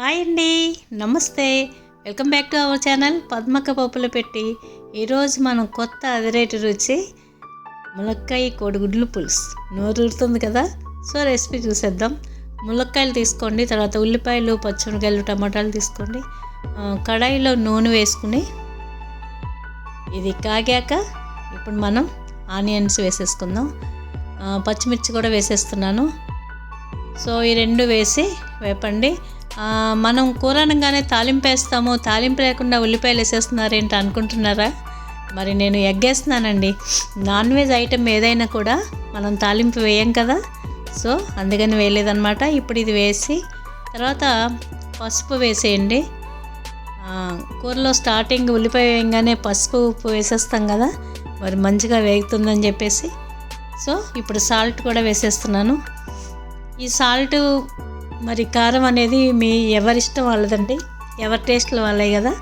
Hi అండి, నమస్తే. Welcome back to our channel Padmakka పప్పులు పెట్టి. ఈరోజు మనం కొత్త అదిరేటి రుచి ములక్కాయ కోడిగుడ్లు పులుసు. నోరుతుంది కదా. సో రెసిపీ చూసేద్దాం. ములక్కాయలు తీసుకోండి, తర్వాత ఉల్లిపాయలు, పచ్చిమిరకాయలు, టమాటాలు తీసుకోండి. కడాయిలో నూనె వేసుకుని ఇది కాగాక ఇప్పుడు మనం ఆనియన్స్ వేసేసుకుందాం. పచ్చిమిర్చి కూడా వేసేస్తున్నాను. సో ఈ రెండు వేసి వేపండి. మనం కూర అనగానే తాలింపు వేస్తాము, తాలింపు లేకుండా ఉల్లిపాయలు వేసేస్తున్నారేంటి అనుకుంటున్నారా? మరి నేను ఎగ్ వేస్తున్నానండి. నాన్ వెజ్ ఐటెం ఏదైనా కూడా మనం తాలింపు వేయం కదా, సో అందుకని వేయలేదన్నమాట. ఇప్పుడు ఇది వేసి తర్వాత పసుపు వేసేయండి. కూరలో స్టార్టింగ్ ఉల్లిపాయ వేయగానే పసుపు ఉప్పు వేసేస్తాం కదా, మరి మంచిగా వేగుతుందని చెప్పేసి సో ఇప్పుడు సాల్ట్ కూడా వేసేస్తున్నాను. ఈ సాల్ట్ మరి కారం అనేది మీ ఎవరిష్టం వాళ్ళదండి, ఎవరి టేస్ట్లో వాళ్ళే కదా,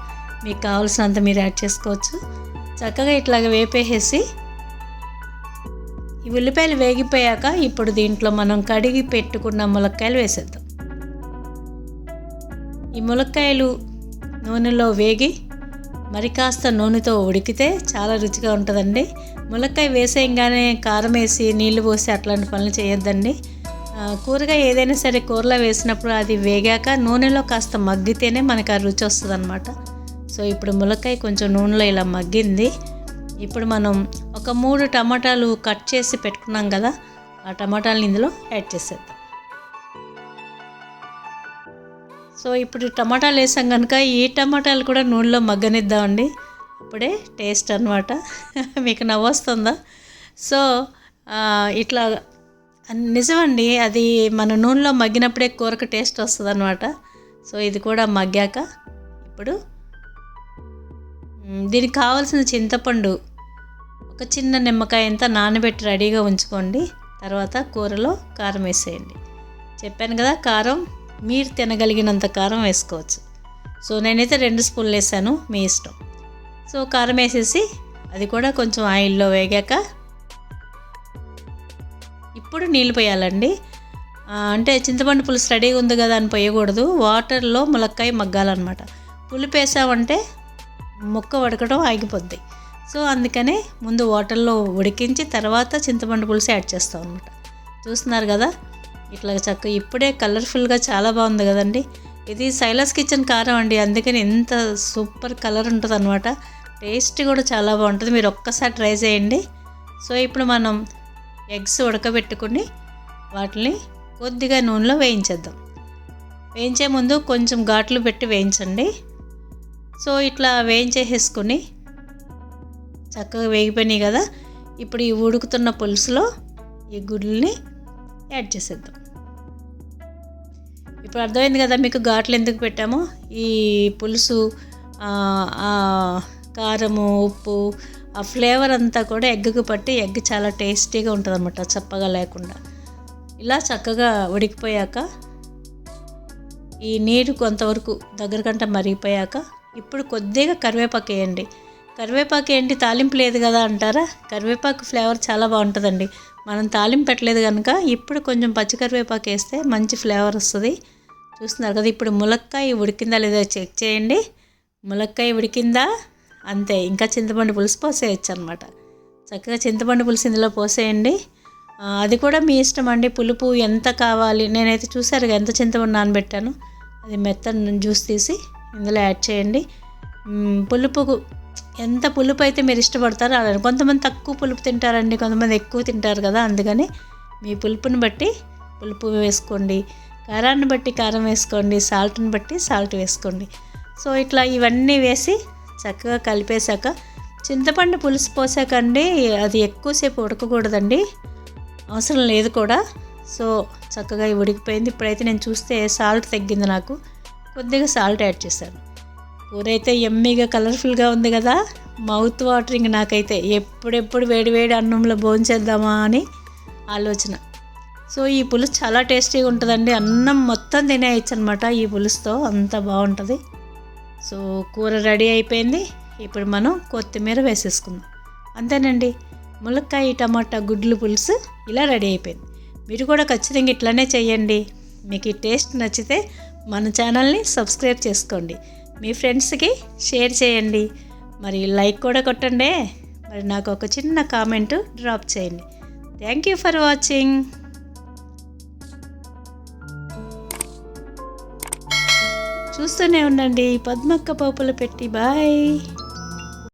మీకు కావాల్సినంత మీరు యాడ్ చేసుకోవచ్చు. చక్కగా ఇట్లాగ వేపేసేసి ఈ ఉల్లిపాయలు వేగిపోయాక ఇప్పుడు దీంట్లో మనం కడిగి పెట్టుకున్న ములక్కాయలు వేసేద్దాం. ఈ ములక్కాయలు నూనెలో వేగి మరి కాస్త నూనెతో ఉడికితే చాలా రుచిగా ఉంటుందండి. ములక్కాయ వేసేయంగానే కారం వేసి నీళ్లు పోసి అట్లాంటి పనులు చేయొద్దండి. కూరగా ఏదైనా సరే కూరలో వేసినప్పుడు అది వేగాక నూనెలో కాస్త మగ్గితేనే మనకు ఆ రుచి వస్తుంది అనమాట. సో ఇప్పుడు ములక్కాయ కొంచెం నూనెలో ఇలా మగ్గింది. ఇప్పుడు మనం ఒక 3 టమాటాలు కట్ చేసి పెట్టుకున్నాం కదా, ఆ టమాటాలను ఇందులో యాడ్ చేసేద్దాం. సో ఇప్పుడు టమాటాలు వేసాం కనుక ఈ టమాటాలు కూడా నూనెలో మగ్గనిద్దామండి. అప్పుడే టేస్ట్ అనమాట. మీకు నవ్వొస్తుందా? సో ఇట్లా నిజమండి, అది మన నూనెలో మగ్గినప్పుడే కూరకు టేస్ట్ వస్తుంది అనమాట. సో ఇది కూడా మగ్గాక ఇప్పుడు దీనికి కావాల్సిన చింతపండు ఒక చిన్న నిమ్మకాయ అంతా నానబెట్టి రెడీగా ఉంచుకోండి. తర్వాత కూరలో కారం వేసేయండి. చెప్పాను కదా, కారం మీరు తినగలిగినంత కారం వేసుకోవచ్చు. సో నేనైతే 2 స్పూన్లు వేసాను, మీ ఇష్టం. సో కారం వేసేసి అది కూడా కొంచెం ఆయిల్లో వేగాక ఇప్పుడు నీళ్ళు పోయాలండి. అంటే చింతపండు పులుసు రెడీగా ఉంది కదా అని పోయకూడదు, వాటర్లో ములక్కాయ మగ్గాలన్నమాట. పులుపు వేసామంటే ముక్క ఉడకడం ఆగిపోద్ది. సో అందుకనే ముందు వాటర్లో ఉడికించి తర్వాత చింతపండు పులుసు యాడ్ చేస్తాం అనమాట. చూస్తున్నారు కదా, ఇట్లా చక్కగా ఇప్పుడే కలర్ఫుల్గా చాలా బాగుంది కదండి. ఇది సైలస్ కిచెన్ కారం అండి, అందుకని ఎంత సూపర్ కలర్ ఉంటుంది అనమాట. టేస్ట్ కూడా చాలా బాగుంటుంది, మీరు ఒక్కసారి ట్రై చేయండి. సో ఇప్పుడు మనం ఎగ్స్ ఉడకబెట్టుకుని వాటిని కొద్దిగా నూనెలో వేయించేద్దాం. వేయించే ముందు కొంచెం ఘాట్లు పెట్టి వేయించండి. సో ఇట్లా వేయించేసుకుని చక్కగా వేగిపోయినాయి కదా, ఇప్పుడు ఈ ఉడుకుతున్న పులుసులో ఈ గుడ్లని యాడ్ చేసేద్దాం. ఇప్పుడు అర్థమైంది కదా మీకు ఘాట్లు ఎందుకు పెట్టామో. ఈ పులుసు కారము, ఉప్పు, ఆ ఫ్లేవర్ అంతా కూడా ఎగ్గుకు పట్టి ఎగ్ చాలా టేస్టీగా ఉంటుంది అన్నమాట, చప్పగా లేకుండా. ఇలా చక్కగా ఉడికిపోయాక ఈ నీరు కొంతవరకు దగ్గర కంట మరిగిపోయాక ఇప్పుడు కొద్దిగా కరివేపాకు వేయండి. కరివేపాకు ఏంటి తాలింపు లేదు కదా అంటారా? కరివేపాకు ఫ్లేవర్ చాలా బాగుంటుందండి. మనం తాలింపు పెట్టలేదు కనుక ఇప్పుడు కొంచెం పచ్చి కరివేపాకు వేస్తే మంచి ఫ్లేవర్ వస్తుంది. చూస్తున్నారు కదా, ఇప్పుడు ములక్కాయ ఉడికిందా లేదా చెక్ చేయండి. ములక్కాయ ఉడికిందా, అంతే. ఇంకా చింతపండు పులుసు పోసేయచ్చు అనమాట. చక్కగా చింతపండు పులుసు ఇందులో పోసేయండి. అది కూడా మీ ఇష్టం అండి, పులుపు ఎంత కావాలి. నేనైతే చూసారుగా ఎంత చింతపండు నానబెట్టాను, అది మెత్తని జ్యూస్ తీసి ఇందులో యాడ్ చేయండి. పులుపు ఎంత పులుపు అయితే మీరు ఇష్టపడతారో అలా. కొంతమంది తక్కువ పులుపు తింటారండి, కొంతమంది ఎక్కువ తింటారు కదా, అందుకని మీ పులుపుని బట్టి పులుపు వేసుకోండి, కారాన్ని బట్టి కారం వేసుకోండి, సాల్ట్ని బట్టి సాల్ట్ వేసుకోండి. సో ఇట్లా ఇవన్నీ వేసి చక్కగా కలిపేశాక చింతపండు పులుసు పోసాకండి అది ఎక్కువసేపు ఉడకకూడదండి, అవసరం లేదు కూడా. సో చక్కగా ఉడికిపోయింది. ఇప్పుడైతే నేను చూస్తే సాల్ట్ తగ్గింది, నాకు కొద్దిగా సాల్ట్ యాడ్ చేశాను. కూర అయితే ఎమ్మీగా కలర్ఫుల్గా ఉంది కదా, మౌత్ వాటరింగ్ నాకైతే. ఎప్పుడెప్పుడు వేడి అన్నంలో భోంచేద్దామా అని ఆలోచన. సో ఈ పులుసు చాలా టేస్టీగా ఉంటుందండి, అన్నం మొత్తం తినేయచ్చు అనమాట ఈ పులుసుతో, అంత బాగుంటుంది. సో కూర రెడీ అయిపోయింది. ఇప్పుడు మనం కొత్తిమీర వేసేసుకుందాం. అంతేనండి, ములక్కాయ టమాటా గుడ్లు పులుసు ఇలా రెడీ అయిపోయింది. మీరు కూడా ఖచ్చితంగా ఇట్లానే చేయండి. మీకు ఈ టేస్ట్ నచ్చితే మన ఛానల్ని సబ్స్క్రైబ్ చేసుకోండి, మీ ఫ్రెండ్స్కి షేర్ చేయండి, మరి లైక్ కూడా కొట్టండి, మరి నాకు ఒక చిన్న కామెంట్ డ్రాప్ చేయండి. Thank you for watching. చూస్తూనే ఉండండి పద్మక్క పోపుల పెట్టి. బాయ్.